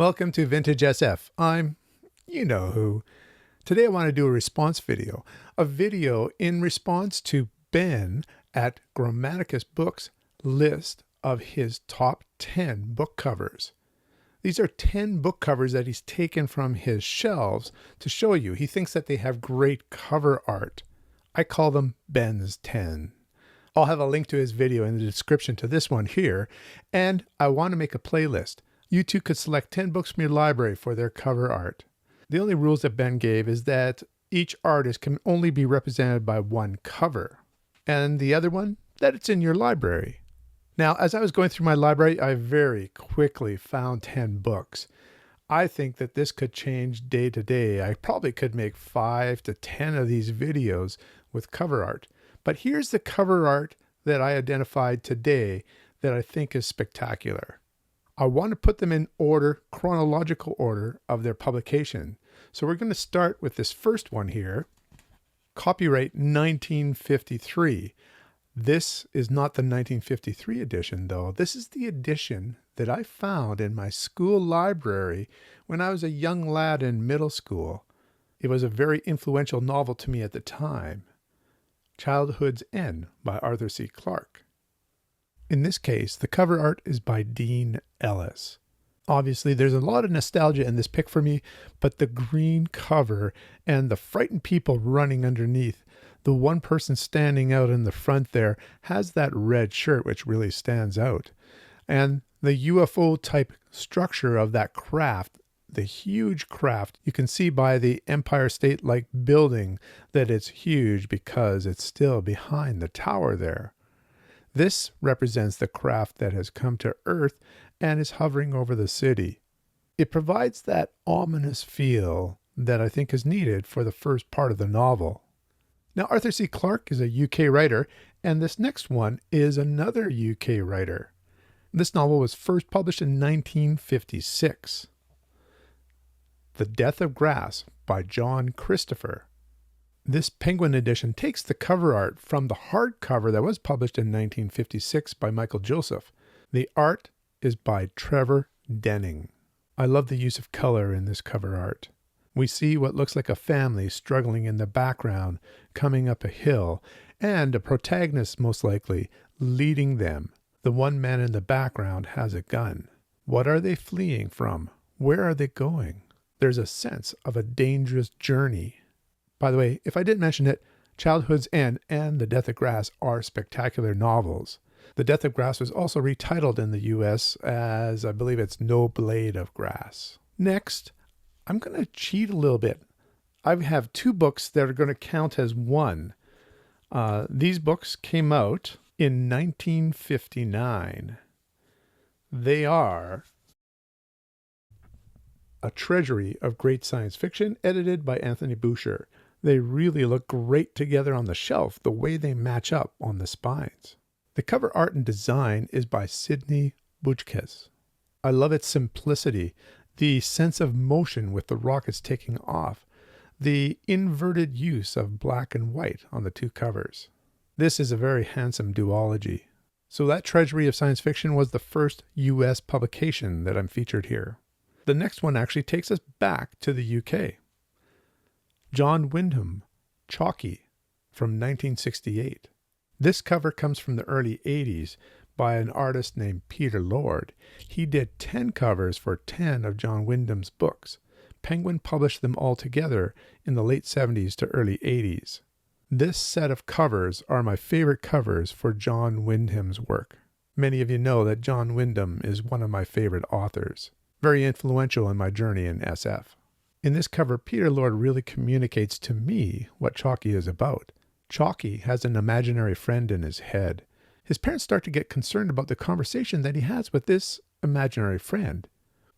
Welcome to Vintage SF. I'm you know who. Today I want to do a response video. A video in response to Ben at Grammaticus Books' list of his top 10 book covers. These are 10 book covers that he's taken from his shelves to show you. He thinks that they have great cover art. I call them Ben's 10. I'll have a link to his video in the description to this one here, and I want to make a playlist. You too could select 10 books from your library for their cover art. The only rules that Ben gave is that each artist can only be represented by one cover, and the other one, that it's in your library. Now, as I was going through my library, I very quickly found 10 books. I think that this could change day to day. I probably could make 5 to 10 of these videos with cover art. But here's the cover art that I identified today that I think is spectacular. I want to put them in order, chronological order of their publication. So we're going to start with this first one here, copyright 1953. This is not the 1953 edition though. This is the edition that I found in my school library when I was a young lad in middle school. It was a very influential novel to me at the time. Childhood's End by Arthur C. Clarke. In this case, the cover art is by Dean Ellis. Obviously, there's a lot of nostalgia in this pick for me, but the green cover and the frightened people running underneath, the one person standing out in the front there has that red shirt which really stands out. And the UFO type structure of that craft, the huge craft, you can see by the Empire State-like building that it's huge because it's still behind the tower there. This represents the craft that has come to Earth and is hovering over the city. It provides that ominous feel that I think is needed for the first part of the novel. Now, Arthur C. Clarke is a UK writer, and this next one is another UK writer. This novel was first published in 1956. The Death of Grass by John Christopher. This Penguin edition takes the cover art from the hardcover that was published in 1956 by Michael Joseph. The art is by Trevor Denning. I love the use of color in this cover art. We see what looks like a family struggling in the background, coming up a hill, and a protagonist most likely leading them. The one man in the background has a gun. What are they fleeing from? Where are they going? There's a sense of a dangerous journey. By the way, if I didn't mention it, Childhood's End and The Death of Grass are spectacular novels. The Death of Grass was also retitled in the US as, I believe it's No Blade of Grass. Next, I'm going to cheat a little bit. I have 2 books that are going to count as one. These books came out in 1959. They are A Treasury of Great Science Fiction, edited by Anthony Boucher. They really look great together on the shelf, the way they match up on the spines. The cover art and design is by Sidney Bujkes. I love its simplicity, the sense of motion with the rockets taking off, the inverted use of black and white on the 2 covers. This is a very handsome duology. So that Treasury of Science Fiction was the first US publication that I'm featured here. The next one actually takes us back to the UK. John Wyndham, Chalky, from 1968. This cover comes from the early 80s by an artist named Peter Lord. He did 10 covers for 10 of John Wyndham's books. Penguin published them all together in the late 70s to early 80s. This set of covers are my favorite covers for John Wyndham's work. Many of you know that John Wyndham is one of my favorite authors. Very influential in my journey in SF. In this cover, Peter Lord really communicates to me what Chalky is about. Chalky has an imaginary friend in his head. His parents start to get concerned about the conversation that he has with this imaginary friend.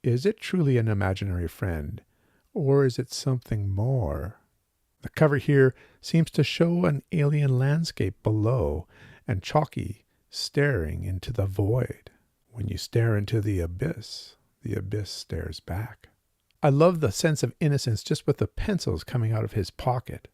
Is it truly an imaginary friend? Or is it something more? The cover here seems to show an alien landscape below, and Chalky staring into the void. When you stare into the abyss stares back. I love the sense of innocence just with the pencils coming out of his pocket.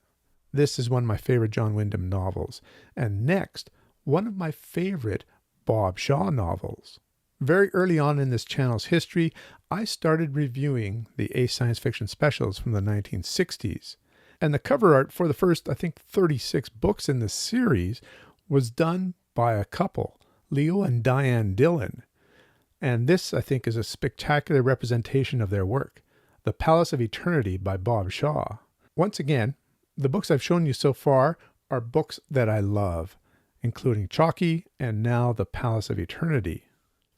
This is one of my favorite John Wyndham novels. And next, one of my favorite Bob Shaw novels. Very early on in this channel's history, I started reviewing the Ace Science Fiction specials from the 1960s. And the cover art for the first, I think, 36 books in the series was done by a couple, Leo and Diane Dillon. And this, I think, is a spectacular representation of their work. The Palace of Eternity by Bob Shaw. Once again, the books I've shown you so far are books that I love, including Chalky and now The Palace of Eternity.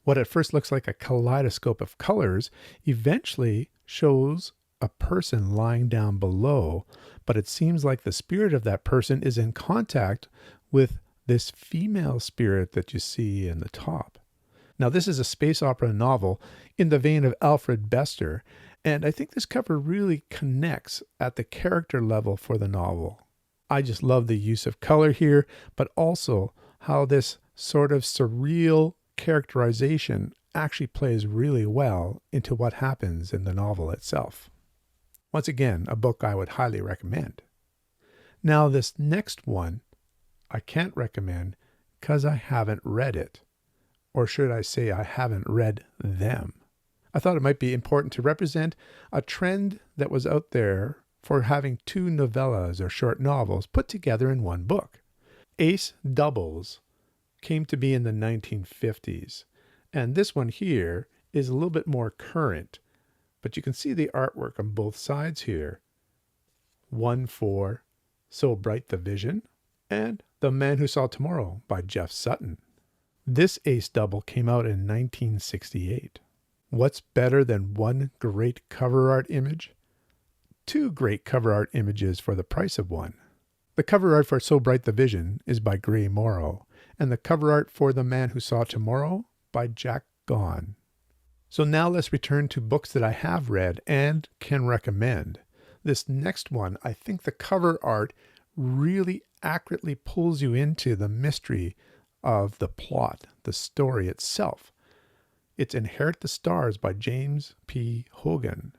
What at first looks like a kaleidoscope of colors eventually shows a person lying down below, but it seems like the spirit of that person is in contact with this female spirit that you see in the top. Now, this is a space opera novel in the vein of Alfred Bester, and I think this cover really connects at the character level for the novel. I just love the use of color here, but also how this sort of surreal characterization actually plays really well into what happens in the novel itself. Once again, a book I would highly recommend. Now, this next one I can't recommend because I haven't read it. Or should I say I haven't read them. I thought it might be important to represent a trend that was out there for having two novellas or short novels put together in one book. Ace doubles came to be in the 1950s, and this one here is a little bit more current, but you can see the artwork on both sides here. One for So Bright the Vision and The Man Who Saw Tomorrow by Jeff Sutton. This Ace double came out in 1968. What's better than one great cover art image? Two great cover art images for the price of one. The cover art for So Bright the Vision is by Gray Morrow, and the cover art for The Man Who Saw Tomorrow by Jack Gaughan. So now let's return to books that I have read and can recommend. This next one, I think the cover art really accurately pulls you into the mystery of the plot, the story itself. It's Inherit the Stars by James P. Hogan.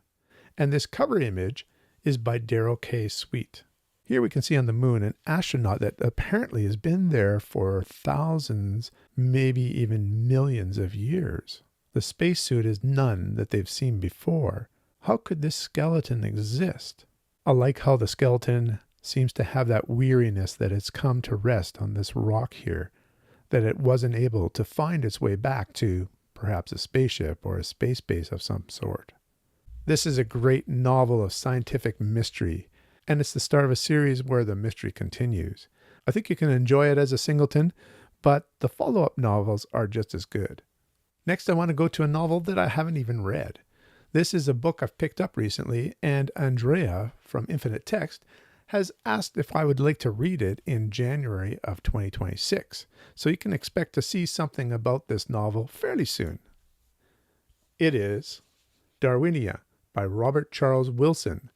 And this cover image is by Darrell K. Sweet. Here we can see on the moon an astronaut that apparently has been there for thousands, maybe even millions of years. The spacesuit is none that they've seen before. How could this skeleton exist? I like how the skeleton seems to have that weariness that it's come to rest on this rock here, that it wasn't able to find its way back to perhaps a spaceship or a space base of some sort. This is a great novel of scientific mystery, and it's the start of a series where the mystery continues. I think you can enjoy it as a singleton, but the follow-up novels are just as good. Next, I want to go to a novel that I haven't even read. This is a book I've picked up recently, and Andreea from Infinite Text has asked if I would like to read it in January of 2026. So you can expect to see something about this novel fairly soon. It is Darwinia by Robert Charles Wilson.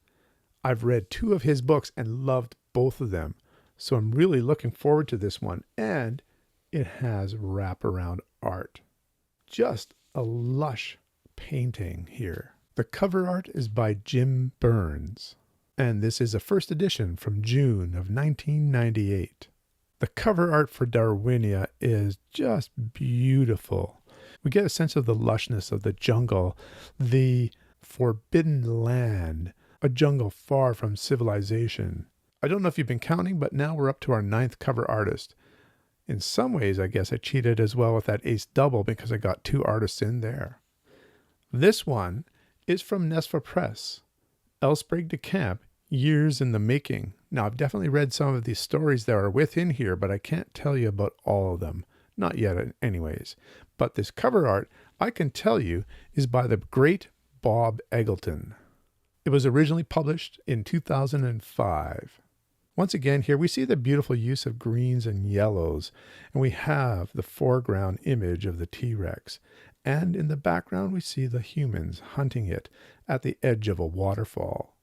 I've read 2 of his books and loved both of them. So I'm really looking forward to this one. And it has wraparound art. Just a lush painting here. The cover art is by Jim Burns. And this is a first edition from June of 1998. The cover art for Darwinia is just beautiful. We get a sense of the lushness of the jungle, the forbidden land, a jungle far from civilization. I don't know if you've been counting, but now we're up to our 9th cover artist. In some ways, I guess I cheated as well with that Ace double because I got 2 artists in there. This one is from Nesfa Press, Elsprague de Camp, Years in the Making. Now, I've definitely read some of these stories that are within here, but I can't tell you about all of them. Not yet anyways. But this cover art, I can tell you, is by the great Bob Eggleton. It was originally published in 2005. Once again, here we see the beautiful use of greens and yellows, and we have the foreground image of the T-Rex. And in the background, we see the humans hunting it at the edge of a waterfall.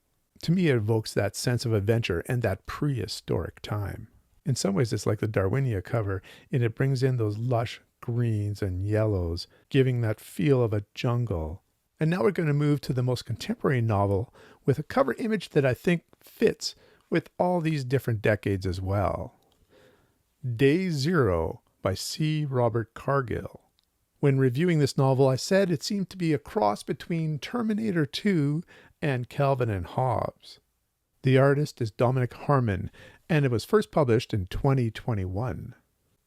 To me, it evokes that sense of adventure and that prehistoric time. In some ways, it's like the Darwinia cover, and it brings in those lush greens and yellows, giving that feel of a jungle. And now we're going to move to the most contemporary novel with a cover image that I think fits with all these different decades as well. Day Zero by C. Robert Cargill. When reviewing this novel, I said it seemed to be a cross between Terminator 2 and Calvin and Hobbes. The artist is Dominic Harmon, and it was first published in 2021.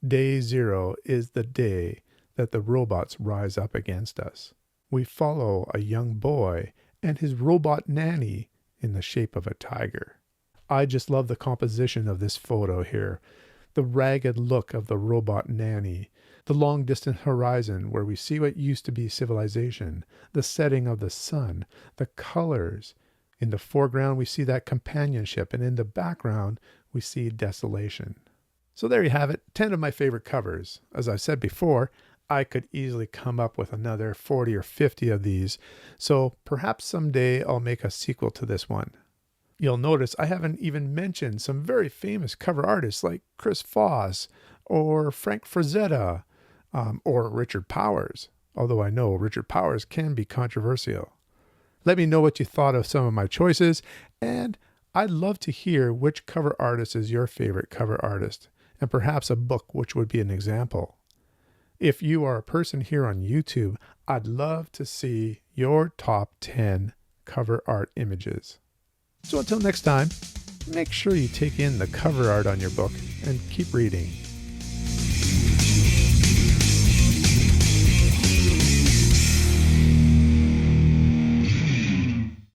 Day Zero is the day that the robots rise up against us. We follow a young boy and his robot nanny in the shape of a tiger. I just love the composition of this photo here. The ragged look of the robot nanny, the long-distant horizon where we see what used to be civilization, the setting of the sun, the colors. In the foreground, we see that companionship, and in the background, we see desolation. So there you have it, 10 of my favorite covers. As I said before, I could easily come up with another 40 or 50 of these, so perhaps someday I'll make a sequel to this one. You'll notice I haven't even mentioned some very famous cover artists like Chris Foss or Frank Frazetta or Richard Powers, although I know Richard Powers can be controversial. Let me know what you thought of some of my choices, and I'd love to hear which cover artist is your favorite cover artist, and perhaps a book which would be an example. If you are a person here on YouTube, I'd love to see your top 10 cover art images. So until next time, make sure you take in the cover art on your book and keep reading.